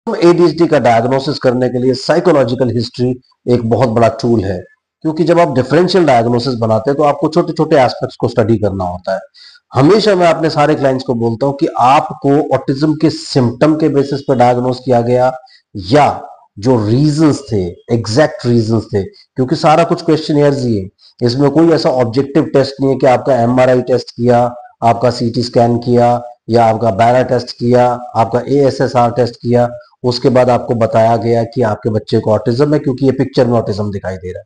ADHD का diagnosis करने के लिए साइकोलॉजिकल हिस्ट्री एक बहुत बड़ा टूल है, क्योंकि जब आप डिफरेंशियल डायग्नोसिस बनाते हैं तो आपको छोटे छोटे एस्पेक्ट्स को स्टडी करना होता है। हमेशा मैं अपने सारे क्लाइंट्स को बोलता हूं कि आपको ऑटिज्म के सिम्टम के बेसिस पर डायग्नोस किया गया या जो रीजंस थे, एग्जैक्ट रीजंस थे, क्योंकि सारा कुछ क्वेश्चन ही है। इसमें कोई ऐसा ऑब्जेक्टिव टेस्ट नहीं है कि आपका एमआरआई टेस्ट किया, आपका सीटी स्कैन किया, या आपका बैरा टेस्ट किया, आपका एएसएसआर टेस्ट किया, उसके बाद आपको बताया गया कि आपके बच्चे को ऑटिज्म है क्योंकि ये पिक्चर में ऑटिज्म दिखाई दे रहा है।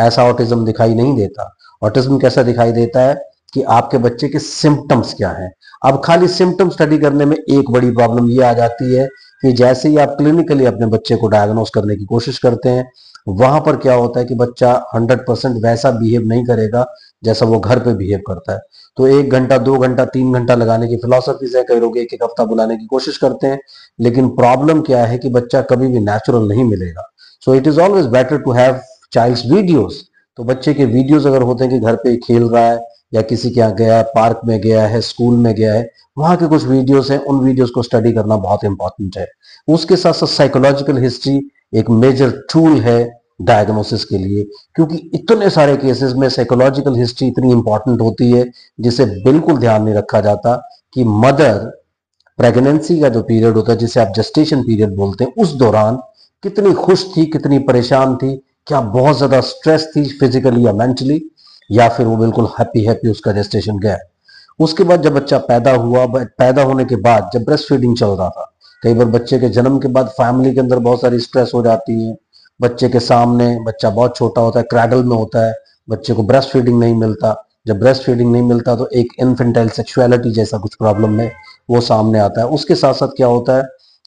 ऐसा ऑटिज्म दिखाई नहीं देता। ऑटिज्म कैसा दिखाई देता है कि आपके बच्चे के सिम्टम्स क्या हैं। अब खाली सिम्टम स्टडी करने में एक बड़ी प्रॉब्लम ये आ जाती है कि जैसे ही आप क्लिनिकली अपने बच्चे को डायग्नोस करने की कोशिश करते हैं, वहां पर क्या होता है कि बच्चा 100% वैसा बिहेव नहीं करेगा जैसा वो घर पे बिहेव करता है। तो 1 घंटा, 2 घंटा, 3 घंटा लगाने की फिलोसफी है, कई लोग 1 1 हफ्ता बुलाने की कोशिश करते हैं, लेकिन प्रॉब्लम क्या है कि बच्चा कभी भी नेचुरल नहीं मिलेगा। So it is always better to have child's videos. तो बच्चे के वीडियोस अगर होते हैं कि घर पे खेल रहा है या किसी के यहाँ गया है, पार्क में गया है, स्कूल में गया है, वहां के कुछ वीडियोस हैं, उन वीडियोस को स्टडी करना बहुत इंपॉर्टेंट है। उसके साथ साथ साइकोलॉजिकल हिस्ट्री एक मेजर टूल है डायग्नोसिस के लिए, क्योंकि इतने सारे केसेस में साइकोलॉजिकल हिस्ट्री इतनी इंपॉर्टेंट होती है जिसे बिल्कुल ध्यान नहीं रखा जाता कि मदर प्रेगनेंसी का जो पीरियड होता है, जिसे आप जेस्टेशन पीरियड बोलते हैं, उस दौरान कितनी खुश थी, कितनी परेशान थी, क्या बहुत ज्यादा स्ट्रेस थी फिजिकली या मेंटली, या फिर वो बिल्कुल हैप्पी हैप्पी उसका जेस्टेशन गया। उसके बाद जब बच्चा पैदा हुआ, पैदा होने के बाद जब ब्रेस्ट फीडिंग चल रहा था, कई बार बच्चे के जन्म के बाद फैमिली के अंदर बहुत सारी स्ट्रेस हो जाती है। बच्चे के सामने बच्चा बहुत छोटा होता है, क्रैडल में होता है, बच्चे को ब्रेस्ट फीडिंग नहीं मिलता। जब ब्रेस्ट फीडिंग नहीं मिलता तो एक इन्फेंटाइल सेक्सुअलिटी जैसा कुछ प्रॉब्लम है वो सामने आता है। उसके साथ साथ क्या होता है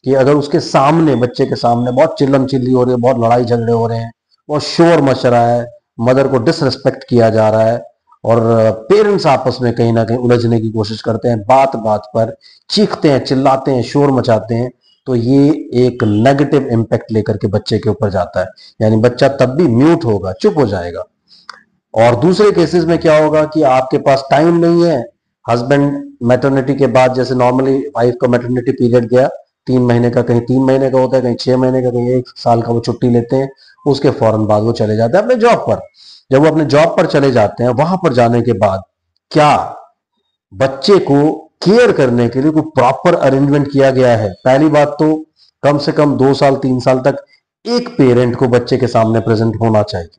कि अगर उसके सामने, बच्चे के सामने बहुत चिल्लम चिल्ली हो रही है, बहुत लड़ाई झगड़े हो रहे हैं, बहुत शोर मच रहा है, मदर को डिसरिस्पेक्ट किया जा रहा है, और पेरेंट्स आपस में कहीं ना कहीं उलझने की कोशिश करते हैं, बात बात पर चीखते हैं, चिल्लाते हैं, शोर मचाते हैं, तो ये एक नेगेटिव इम्पैक्ट लेकर के बच्चे के ऊपर जाता है। यानी बच्चा तब भी म्यूट होगा, चुप हो जाएगा। और दूसरे केसेस में क्या होगा कि आपके पास टाइम नहीं है, हस्बैंड मैटरनिटी के बाद, जैसे नॉर्मली वाइफ का मैटरनिटी पीरियड गया 3 महीने का, कहीं 3 महीने का होता है, कहीं 6 महीने का, कहीं 1 साल का, वो छुट्टी लेते हैं, उसके फौरन बाद वो चले जाते हैं अपने जॉब पर। जब वो अपने जॉब पर चले जाते हैं, वहां पर जाने के बाद क्या बच्चे को केयर करने के लिए कोई प्रॉपर अरेंजमेंट किया गया है? पहली बात तो कम से कम 2 साल 3 साल तक एक पेरेंट को बच्चे के सामने प्रेजेंट होना चाहिए,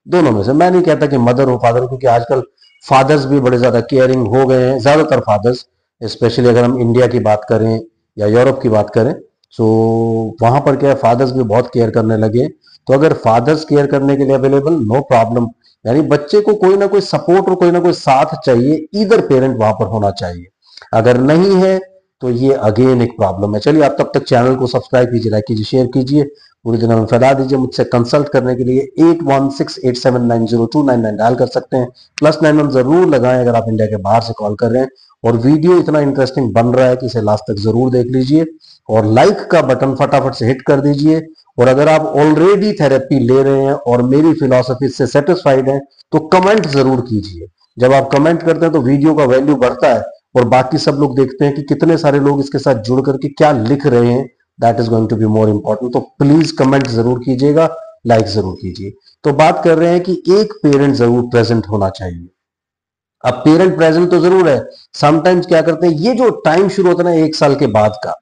दोनों में से। मैं नहीं कहता कि मदर हो फादर हो, क्योंकि आजकल फादर्स भी बड़े ज्यादा केयरिंग हो गए हैं, ज्यादातर फादर्स, स्पेशली अगर हम इंडिया की बात करें या यूरोप की बात करें, तो वहां पर क्या है, फादर्स भी बहुत केयर करने लगे। तो अगर फादर्स केयर करने के लिए अवेलेबल, नो प्रॉब्लम। यानी बच्चे को कोई ना कोई सपोर्ट और कोई ना कोई साथ चाहिए, ईदर पेरेंट वहां पर होना चाहिए। अगर नहीं है तो ये अगेन एक प्रॉब्लम है। चलिए, आप तब तक चैनल को सब्सक्राइब कीजिए, लाइक कीजिए, शेयर कीजिए, पूरी दुनिया में फैला दीजिए। मुझसे कंसल्ट करने के लिए 8168790299 डायल कर सकते हैं। +91 जरूर लगाएं अगर आप इंडिया के बाहर से कॉल कर रहे हैं। और वीडियो इतना इंटरेस्टिंग बन रहा है कि इसे लास्ट तक जरूर देख लीजिए, और लाइक का बटन फटाफट से हिट कर दीजिए। और अगर आप ऑलरेडी थेरेपी ले रहे हैं और मेरी फिलॉसफी से सेटिस्फाइड हैं, तो कमेंट जरूर कीजिए। जब आप कमेंट करते हैं तो वीडियो का वैल्यू बढ़ता है, और बाकी सब लोग देखते हैं कि कितने सारे लोग इसके साथ जुड़ करके क्या लिख रहे हैं। That is going to be more important. तो प्लीज कमेंट जरूर कीजिएगा, लाइक जरूर कीजिए। तो बात कर रहे हैं कि एक पेरेंट जरूर प्रेजेंट होना चाहिए। अब पेरेंट प्रेजेंट तो जरूर है, समटाइम्स क्या करते हैं, ये जो टाइम शुरू होता है ना 1 साल के बाद का,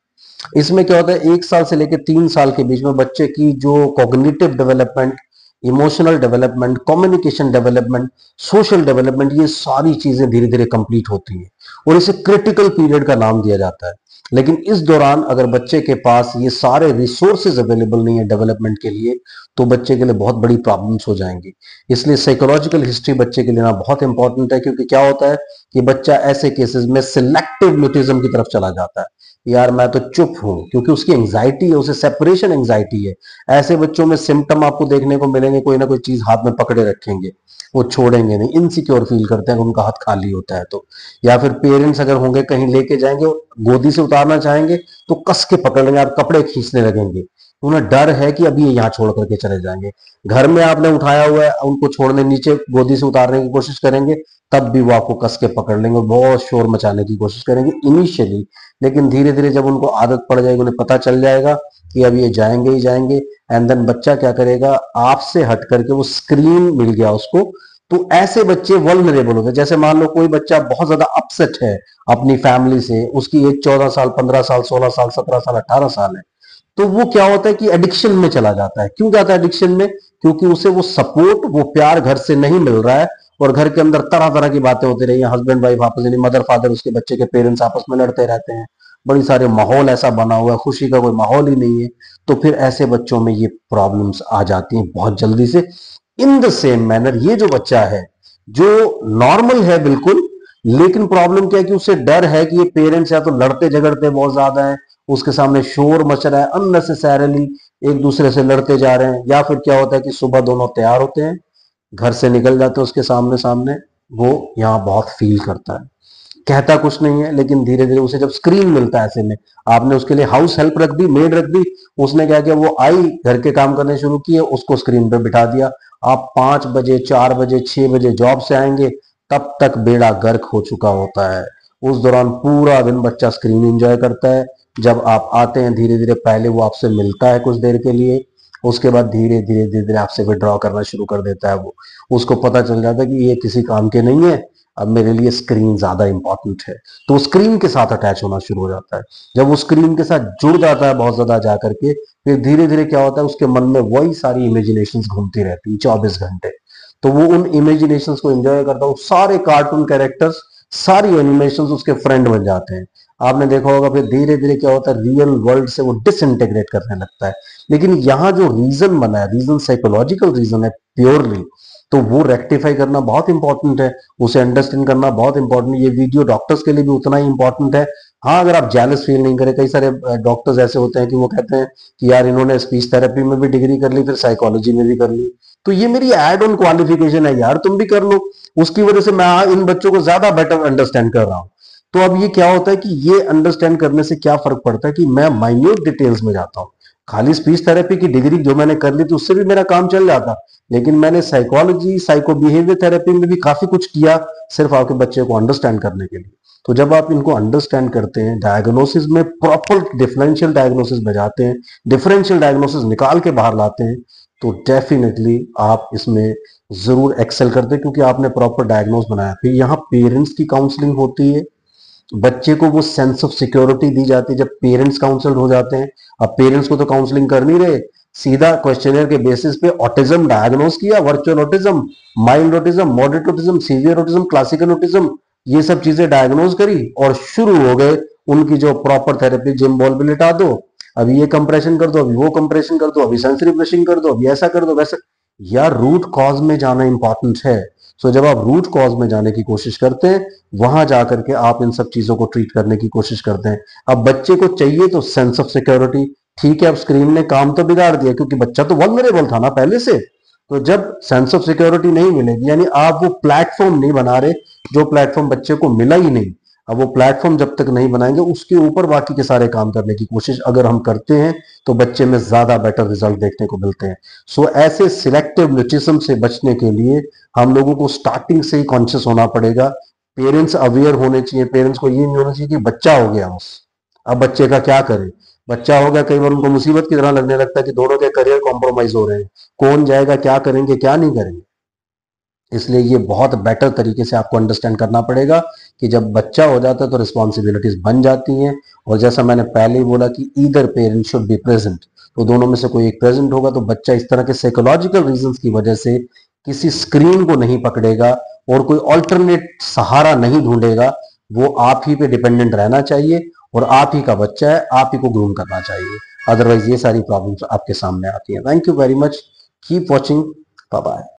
इसमें क्या होता है, 1 साल से लेकर 3 साल के बीच में बच्चे की जो cognitive development, emotional development, communication development, social development, ये सारी चीजें धीरे धीरे कंप्लीट होती हैं, और इसे क्रिटिकल पीरियड का नाम दिया जाता है। लेकिन इस दौरान अगर बच्चे के पास ये सारे रिसोर्सेज अवेलेबल नहीं है डेवलपमेंट के लिए, तो बच्चे के लिए बहुत बड़ी प्रॉब्लम्स हो जाएंगी। इसलिए साइकोलॉजिकल हिस्ट्री बच्चे के लेना बहुत इंपॉर्टेंट है, क्योंकि क्या होता है कि बच्चा ऐसे केसेस में सिलेक्टिव म्यूटिज्म की तरफ चला जाता है। यार मैं तो चुप हूं, क्योंकि उसकी एंग्जाइटी है, उसे सेपरेशन एंग्जाइटी है। ऐसे बच्चों में सिम्टम आपको देखने को मिलेंगे, कोई ना कोई चीज हाथ में पकड़े रखेंगे, वो छोड़ेंगे नहीं, इनसिक्योर फील करते हैं, उनका हाथ खाली होता है तो। या फिर पेरेंट्स अगर होंगे, कहीं लेके जाएंगे, गोदी से उतारना चाहेंगे तो कस के पकड़ लेंगे, आप कपड़े खींचने लगेंगे, उन्हें डर है कि अभी ये यहाँ छोड़ करके चले जाएंगे। घर में आपने उठाया हुआ है, उनको छोड़ने, नीचे गोदी से उतारने की कोशिश करेंगे, तब भी वो आपको कस के पकड़ लेंगे, बहुत शोर मचाने की कोशिश करेंगे इनिशियली। लेकिन धीरे धीरे जब उनको आदत पड़ जाएगी, उन्हें पता चल जाएगा कि अब ये जाएंगे ही जाएंगे, एंड देन बच्चा क्या करेगा, आपसे हट करके, वो स्क्रीन मिल गया उसको, तो ऐसे बच्चे वल्नरेबल होते हैं। जैसे मान लो कोई बच्चा बहुत ज्यादा अपसेट है अपनी फैमिली से, उसकी एज 14 साल, 15 साल, 16 साल, 17 साल, 18 साल है, तो वो क्या होता है कि एडिक्शन में चला जाता है। क्यों जाता है एडिक्शन में? क्योंकि उसे वो सपोर्ट, वो प्यार घर से नहीं मिल रहा है, और घर के अंदर तरह तरह की बातें होती रही हैं, हस्बैंड वाइफ आपस में, मदर फादर, उसके बच्चे के पेरेंट्स आपस में लड़ते रहते हैं, बड़ी सारे माहौल ऐसा बना हुआ है, खुशी का कोई माहौल ही नहीं है। तो फिर ऐसे बच्चों में ये प्रॉब्लम्स आ जाती हैं बहुत जल्दी से। इन द सेम मैनर ये जो बच्चा है, जो नॉर्मल है बिल्कुल, लेकिन प्रॉब्लम क्या है कि उसे डर है कि ये पेरेंट्स या तो लड़ते झगड़ते बहुत ज्यादा है, उसके सामने शोर मच रहा है, अननेसेसरली एक दूसरे से लड़ते जा रहे हैं, या फिर क्या होता है कि सुबह दोनों तैयार होते हैं, घर से निकल जाते हैं उसके सामने सामने, वो यहाँ बहुत फील करता है, कहता कुछ नहीं है, लेकिन धीरे धीरे उसे जब स्क्रीन मिलता है, ऐसे में आपने उसके लिए हाउस हेल्प रख दी, मेड रख दी, उसने क्या किया, वो आई, घर के काम करने शुरू किए, उसको स्क्रीन पे बिठा दिया। आप 5 बजे, 4 बजे, 6 बजे जॉब से आएंगे, तब तक बेड़ा गर्क हो चुका होता है। उस दौरान पूरा दिन बच्चा स्क्रीन एंजॉय करता है। जब आप आते हैं, धीरे धीरे पहले वो आपसे मिलता है कुछ देर के लिए, उसके बाद धीरे धीरे धीरे धीरे आपसे विड्रॉ करना शुरू कर देता है। वो, उसको पता चल जाता है कि ये किसी काम के नहीं है, अब मेरे लिए स्क्रीन ज्यादा इंपॉर्टेंट है, तो वो स्क्रीन के साथ अटैच होना शुरू हो जाता है। जब वो स्क्रीन के साथ जुड़ जाता है बहुत ज्यादा जा करके, फिर धीरे धीरे क्या होता है, उसके मन में वही सारी इमेजिनेशंस घूमती रहती है 24 घंटे। तो वो उन इमेजिनेशंस को एंजॉय करता है, सारे कार्टून कैरेक्टर्स, सारी एनिमेशंस उसके फ्रेंड बन जाते हैं। आपने देखा होगा, फिर धीरे धीरे क्या होता है, रियल वर्ल्ड से वो डिसइंटीग्रेट करने लगता है। लेकिन यहाँ जो रीजन बना है, रीजन साइकोलॉजिकल रीजन है प्योरली, तो वो रेक्टिफाई करना बहुत इंपॉर्टेंट है, उसे अंडरस्टैंड करना बहुत इंपॉर्टेंट है। ये वीडियो डॉक्टर्स के लिए भी उतना ही इंपॉर्टेंट है। हाँ, अगर आप जेलस फील नहीं करें, कई सारे डॉक्टर्स ऐसे होते हैं कि वो कहते हैं कि यार इन्होंने स्पीच थेरेपी में भी डिग्री कर ली, फिर साइकोलॉजी में भी कर ली, तो ये मेरी एड ऑन क्वालिफिकेशन है यार, तुम भी कर लो। उसकी वजह से मैं इन बच्चों को ज्यादा बेटर अंडरस्टैंड कर रहा हूं। तो अब ये क्या होता है कि ये अंडरस्टैंड करने से क्या फर्क पड़ता है कि मैं माइन्यूट डिटेल्स में जाता हूं। खाली स्पीच थेरेपी की डिग्री जो मैंने कर ली थी, उससे भी मेरा काम चल जाता, लेकिन मैंने साइकोलॉजी, साइको बिहेवियर थेरेपी में भी काफी कुछ किया, सिर्फ आपके बच्चे को अंडरस्टैंड करने के लिए। तो जब आप इनको अंडरस्टैंड करते हैं, डायग्नोसिस में प्रॉपर डिफरेंशियल डायग्नोसिस में जाते हैं, डिफरेंशियल डायग्नोसिस निकाल के बाहर लाते हैं, तो डेफिनेटली आप इसमें जरूर एक्सेल करते हैं, क्योंकि आपने प्रॉपर डायग्नोस बनाया। फिर यहाँ पेरेंट्स की काउंसलिंग होती है, बच्चे को वो सेंस ऑफ सिक्योरिटी दी जाती है जब पेरेंट्स काउंसल्ड हो जाते हैं। अब पेरेंट्स को तो काउंसलिंग कर नहीं रहे, सीधा क्वेश्चनर के बेसिस पे ऑटिज्म डायग्नोस किया, virtual autism, mild autism, moderate autism, severe autism, classical autism, ये सब चीजें डायग्नोस करी, और शुरू हो गए उनकी जो प्रॉपर थेरेपी। जिम बॉल भी लिटा दो, अभी ये कंप्रेशन कर दो, अभी वो कंप्रेशन कर दो, अभी सेंसरी ब्रशिंग कर दो, अभी ऐसा कर दो, वैसा। यार रूट कॉज में जाना इंपॉर्टेंट है। सो जब आप रूट कॉज में जाने की कोशिश करते हैं, वहां जाकर के आप इन सब चीजों को ट्रीट करने की कोशिश करते हैं। अब बच्चे को चाहिए तो सेंस ऑफ सिक्योरिटी, ठीक है, अब स्क्रीन ने काम तो बिगाड़ दिया, क्योंकि बच्चा तो वल्नरेबल था ना पहले से। तो जब सेंस ऑफ सिक्योरिटी नहीं मिलेगी, यानी आप वो प्लेटफॉर्म नहीं बना रहे जो प्लेटफॉर्म बच्चे को मिला ही नहीं, अब वो प्लेटफॉर्म जब तक नहीं बनाएंगे, उसके ऊपर बाकी के सारे काम करने की कोशिश अगर हम करते हैं, तो बच्चे में ज्यादा बेटर रिजल्ट देखने को मिलते हैं। सो ऐसे सिलेक्टिव न्यूट्रिशन से बचने के लिए हम लोगों को स्टार्टिंग से ही कॉन्शियस होना पड़ेगा। पेरेंट्स अवेयर होने चाहिए, पेरेंट्स को ये नहीं होना चाहिए कि बच्चा हो गया बस, अब बच्चे का क्या करें। बच्चा हो गया, कई बार उनको मुसीबत की तरह लगने लगता है कि दोनों के करियर कॉम्प्रोमाइज हो रहे हैं, कौन जाएगा, क्या करेंगे, क्या नहीं करेंगे। इसलिए ये बहुत बेटर तरीके से आपको अंडरस्टैंड करना पड़ेगा कि जब बच्चा हो जाता है तो रिस्पॉन्सिबिलिटीज बन जाती हैं। और जैसा मैंने पहले ही बोला कि either parent should be present, तो दोनों में से कोई एक प्रेजेंट होगा, तो बच्चा इस तरह के साइकोलॉजिकल रीजंस की वजह से किसी स्क्रीन को नहीं पकड़ेगा और कोई ऑल्टरनेट सहारा नहीं ढूंढेगा। वो आप ही पे डिपेंडेंट रहना चाहिए, और आप ही का बच्चा है, आप ही को ग्रूम करना चाहिए, अदरवाइज ये सारी प्रॉब्लम्स आपके सामने आती है। Thank you very much, keep watching, bye bye.